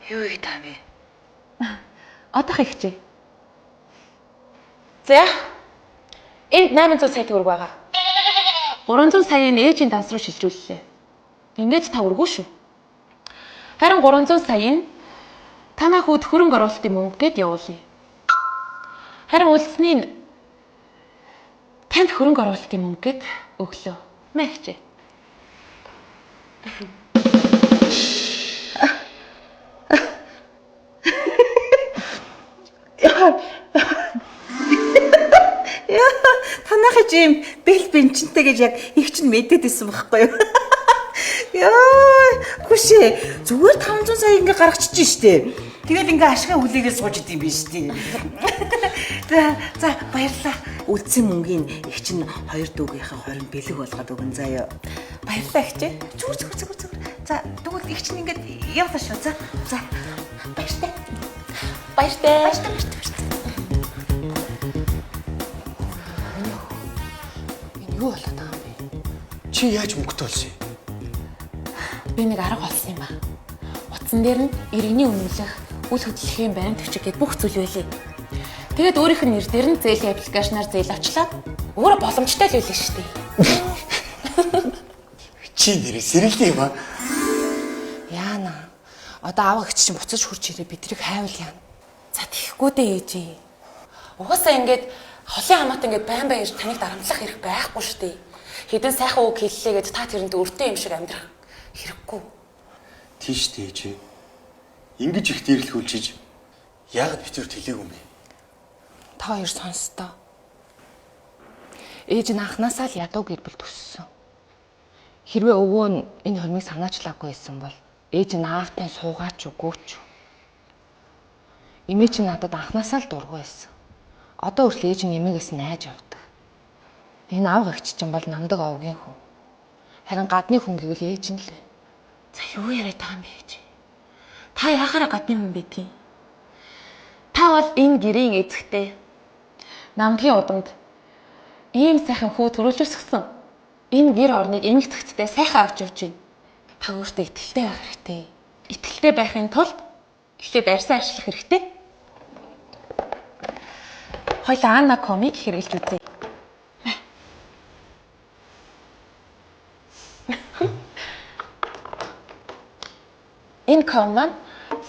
Юу их таа бэ? Одоох ихчээ. За. Энд 800 сая төгрөг байгаа. 300 саяыг ээжийн данс руу шилжүүллээ. Ингээд та өргөө шүү. Харин 300 саяыг танаа хүүд хөрөнгө оруулалтын мөнгө гэд явуулъя. Харин үлдсэний нь танд хөрөнгө оруулалтын мөнгө гэд өглөө. Мэгчээ. Танайхаа жим бэл бенчэнтэй гэж яг их чинь мэдээд исэн байхгүй юу? Яа, хүшээ. Зүгээр 500 сая ингээ гаргачихж штэ. Тэгээд ингээ ашгаа хүлээгээл сууж идэм биш штэ. За баярлаа. Үлдсэн мөнгийн их чинь хоёр дүүгийнхээ хорин бэлэг болгоод өгөн заяа. Баярлаа ихчээ. Зүгээр. За тэгвэл их чинь ингээд явлаа шүү. За. Баяртай. Юу болоод байгаа юм бэ? Чи яаж мөнгөтэй болсон юм? Би нэг арга олсон юм аа. Утсан дээр нь иргэний үнэмлэх, үл хөдлөлийн баримт бичиг гэд бүх зүйл байлээ. Тэгээд өөрийнх нь нэр дээр нь зээлийн аппликейшнаар зээл авчлаад өөрөө боломжтой л байлээ шүү дээ. Чи нэрээ сэрэлдэг юм аа. Яана. Одоо аав эгч чинь буцаж хурж ирээ бидрийг хайвал яана. За тийхгүй дээ ээжээ. Угаасаа ингээд холын хамаат ингээд байн ирж таныг дарамтлах хэрэг байхгүй шүү дээ. Хэдэн сайхан үг хэллээ гэж та тэрэнд өртөө юм шиг амьдрах хэрэггүй. Тийш дээжээ. Ингиж их дээрлэхүүлчиж яагаад битүүрт хэлээгүй юм бэ? Та хоёр сонстоо. Ээж нь анханасаа л ядуу гэр бүл төссөн. Хэрвээ өвөө нь энэ хормыг санаачлаагүй байсан бол ээж нь аавтай суугаач үгөөч. Эмээ чинь надад анханасаа л дургүй байсан. Одоо хүртэл ээж нь эмээгээс найж явдаг. Энэ аав эгч чинь бол намдаг овгийн хүн. Харин гадны хүн гэвэл ээж нь л. За юу яриад байгаа юм бэ ээж? Та яхаараа гадны хүн байдгийг? Та бол энэ гэрийн эзэгтэй. Намдгийн удамд ийм сайхан хүү төрүүлжсгсэн. Энэ гэр орныг эмэгтэйгтээ сайхан авч явж байна. Та өөртөө итгэлтэй байх хэрэгтэй. Итгэлтэй байхын тулд эхлээд арьсан арчлах хэрэгтэй. Хоёлаа Анна комик хэрэглэж үзье. Энэ ком маань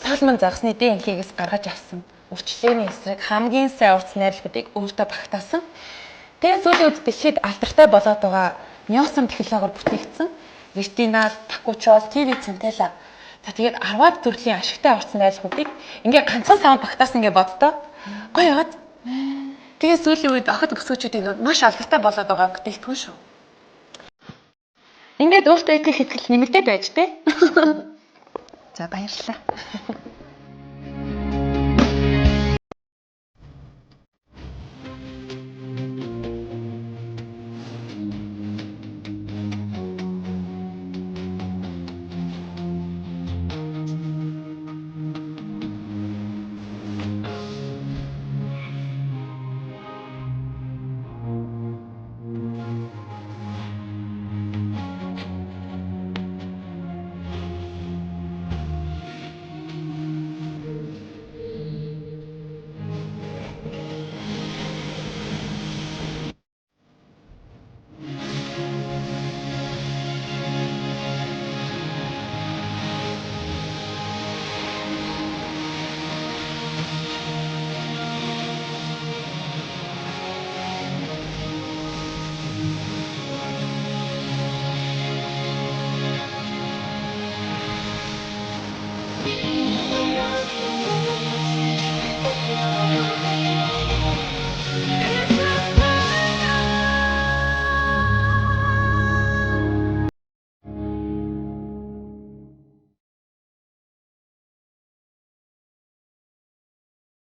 Соломон загсны ДНХ-гээс гаргаж авсан. Урчлээний эсрэг хамгийн сайн урт найрлагуудыг өөртөө багтаасан. Тэгээд сүүлийн үед дэлхийд алдартай болоод байгаа Ньюсон технологиор бүтээгдсэн ретинал, пакучол, ТВ центела. За тэгээд 10-аад төрлийн ашигтай урт найрлагуудыг ингээ ганцхан савд багтаасан гэж боддоо. Гоё яваад. Тэгээд сүүлийн үед охид өсгөөчүүдийн маш алдартай болоод байгааг дэлгэн шүү. Ингээд өөртөө их хэтгэл нэмэгдээд байж тээ. За баярлалаа.